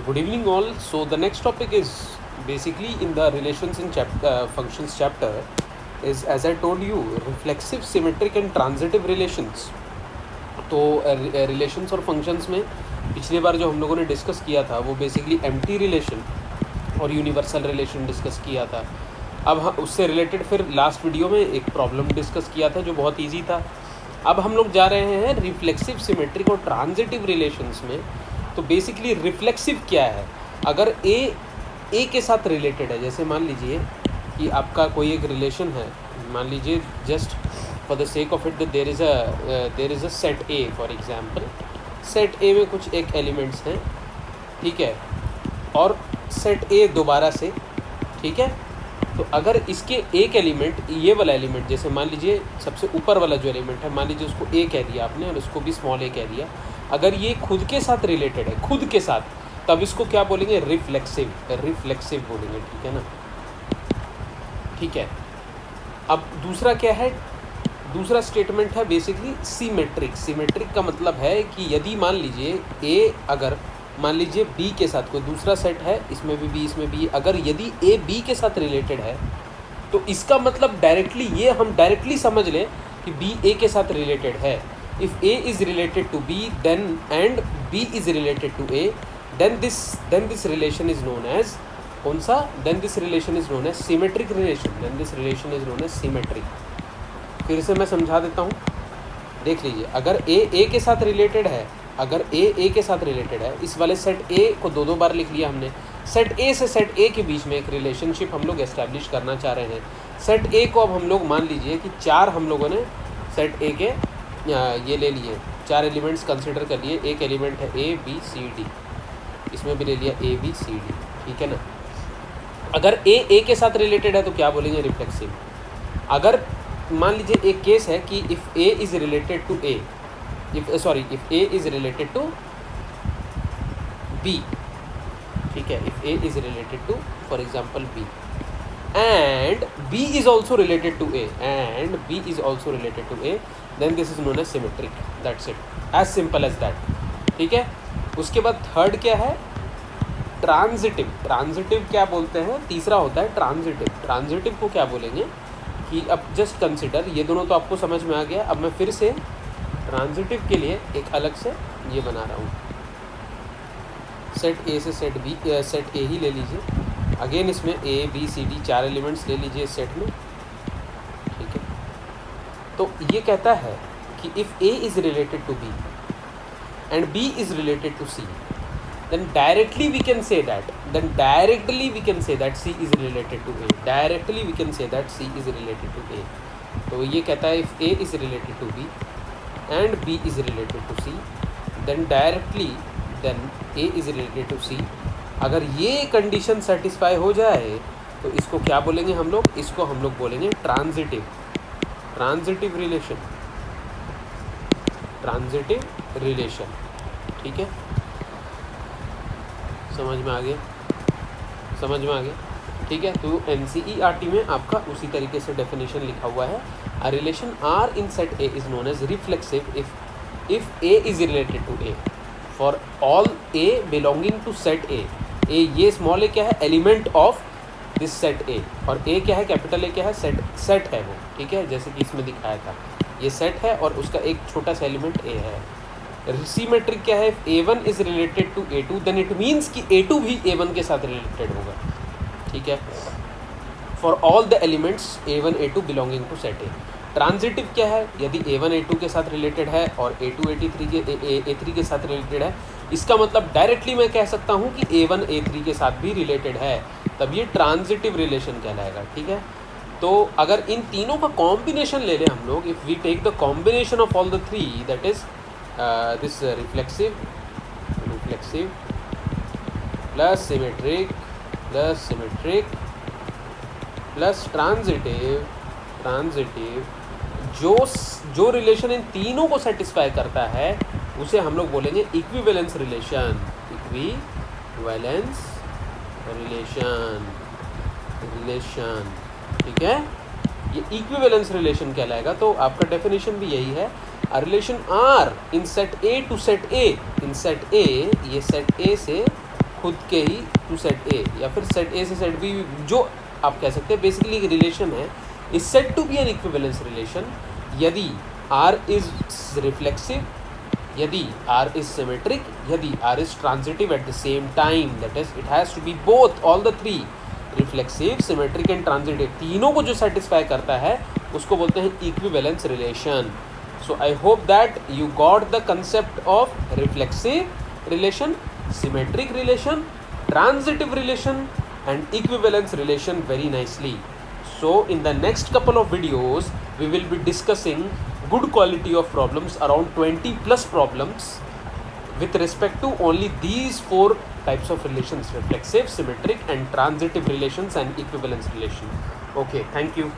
Good evening, all. So the next topic is basically in the relations in functions chapter is, as I told you, reflexive, symmetric and transitive relations. तो relations और functions में पिछली बार जो हम लोगों ने discuss किया था वो बेसिकली एम्प्टी रिलेशन और यूनिवर्सल रिलेशन डिस्कस किया था. अब उससे रिलेटेड फिर लास्ट वीडियो में एक प्रॉब्लम डिस्कस किया था जो बहुत इजी था. अब हम लोग जा रहे हैं रिफ्लेक्सिव, सिमेट्रिक और ट्रांजिटिव रिलेशंस में. तो बेसिकली रिफ्लेक्सिव क्या है? अगर ए के साथ रिलेटेड है, जैसे मान लीजिए कि आपका कोई एक रिलेशन है, मान लीजिए just for the sake of it there is a set A. For example set A में कुछ एक एलिमेंट्स हैं, ठीक है, और सेट ए दोबारा से, ठीक है. तो अगर इसके एक एलिमेंट, ये वाला एलिमेंट, जैसे मान लीजिए सबसे ऊपर वाला जो एलिमेंट है, मान लीजिए उसको ए कह दिया आपने और उसको भी स्मॉल ए कह दिया, अगर ये खुद के साथ रिलेटेड है, खुद के साथ, तब इसको क्या बोलेंगे? रिफ्लेक्सिव. रिफ्लेक्सिव बोलेंगे, ठीक है ना. ठीक है. अब दूसरा क्या है? दूसरा स्टेटमेंट है बेसिकली सीमेट्रिक. सीमेट्रिक का मतलब है कि यदि मान लीजिए ए, अगर मान लीजिए बी के साथ कोई दूसरा सेट है, इसमें भी बी, इसमें बी, अगर यदि ए बी के साथ रिलेटेड है तो इसका मतलब डायरेक्टली, ये हम डायरेक्टली समझ लें कि बी ए के साथ रिलेटेड है. If A is related to B then and B is related to A, then this relation is known as कौन सा? Then this relation is known as symmetric relation. Then this relation is known as symmetric. फिर से मैं समझा देता हूँ, देख लीजिए. अगर ए के साथ रिलेटेड है, अगर ए के साथ रिलेटेड है, इस वाले सेट ए को दो बार लिख लिया हमने. सेट ए से सेट ए के बीच में एक रिलेशनशिप हम लोग एस्टैब्लिश करना चाह रहे हैं. सेट ए को अब हम लोग मान लीजिए कि चार हम लोगों ने सेट ए के ये ले लिए, चार एलिमेंट्स कंसिडर कर लिए. एक एलिमेंट है ए बी सी डी, इसमें भी ले लिया ए बी सी डी, ठीक है ना. अगर ए के साथ रिलेटेड है तो क्या बोलेंगे? रिफ्लेक्सिव. अगर मान लीजिए एक केस है कि if A is related to A, if A is related to B, ठीक है, if A is related to for example B and B is also related to A, and B is also related to A, then this is known as symmetric. That's it, as simple as that, ठीक है. उसके बाद third क्या है? Transitive. Transitive क्या बोलते हैं? तीसरा होता है ट्रांजिटिव. ट्रांजिटिव को क्या बोलेंगे कि अब जस्ट कंसिडर, ये दोनों तो आपको समझ में आ गया. अब मैं फिर से ट्रांजिटिव के लिए एक अलग से ये बना रहा हूँ. सेट ए से सेट बी, सेट ए ही ले लीजिए. अगेन इसमें ए बी सी डी चार एलिमेंट्स ले लीजिए इस सेट में, ठीक है. तो ये कहता है कि if A is related to B and B is related to C, then directly we can say that C is related to A. Directly we can say that C is related to A. तो ये कहता है if A is related to B and B is related to C, then directly A is related to C. अगर ये condition satisfy हो जाए तो इसको क्या बोलेंगे हम लोग? इसको हम लोग बोलेंगे transitive. Transitive relation. Transitive relation, ठीक है. समझ में आ गया? समझ में आ गया, ठीक है. तो NCERT में आपका उसी तरीके से डेफिनेशन लिखा हुआ है. A relation R in set A is known as reflexive if A is related to A for all A belonging to set A. ये स्मॉल ए क्या है? Element of this set A. और A क्या है? Capital A क्या है? Set है वो, ठीक है, जैसे कि इसमें दिखाया था. ये सेट है और उसका एक छोटा सा एलिमेंट ए है. सिमेट्रिक क्या है? A1 is related to A2 then it means कि A2 भी A1 के साथ रिलेटेड होगा, ठीक है, for all the elements A1 A2 belonging to set A. Transitive क्या है? यदि A1 A2 के साथ रिलेटेड है और A2 A3 के साथ रिलेटेड है, इसका मतलब डायरेक्टली मैं कह सकता हूँ कि A1 A3 के साथ भी रिलेटेड है, तब ये ट्रांजिटिव रिलेशन कहलाएगा, ठीक है. तो अगर इन तीनों का कॉम्बिनेशन ले लें हम लोग, if we take the combination of all the three, that is this reflexive plus symmetric plus transitive, जो रिलेशन इन तीनों को सेटिस्फाई करता है उसे हम लोग बोलेंगे इक्विवेलेंस रिलेशन. ठीक है, ये इक्विवेलेंस रिलेशन कहलाएगा. तो आपका डेफिनेशन भी यही है. A relation R in set A to set A. In set A, ये set A से खुद के ही टू सेट ए, या फिर सेट ए से सेट बी, जो आप कह सकते हैं बेसिकली एक रिलेशन है, is set to be an equivalence relation यदि आर इज रिफ्लेक्सिव, यदि R is symmetric, यदि R is transitive at the same time, that is it has to be both, all the three, reflexive, symmetric and transitive, तीनों को जो satisfy करता है उसको बोलते हैं equivalence relation. So I hope that you got the concept of reflexive relation, symmetric relation, transitive relation and equivalence relation very nicely. So in the next couple of videos we will be discussing good quality of problems, around 20 plus problems with respect to only these four types of relations: reflexive, symmetric and transitive relations and equivalence relation. Okay, thank you.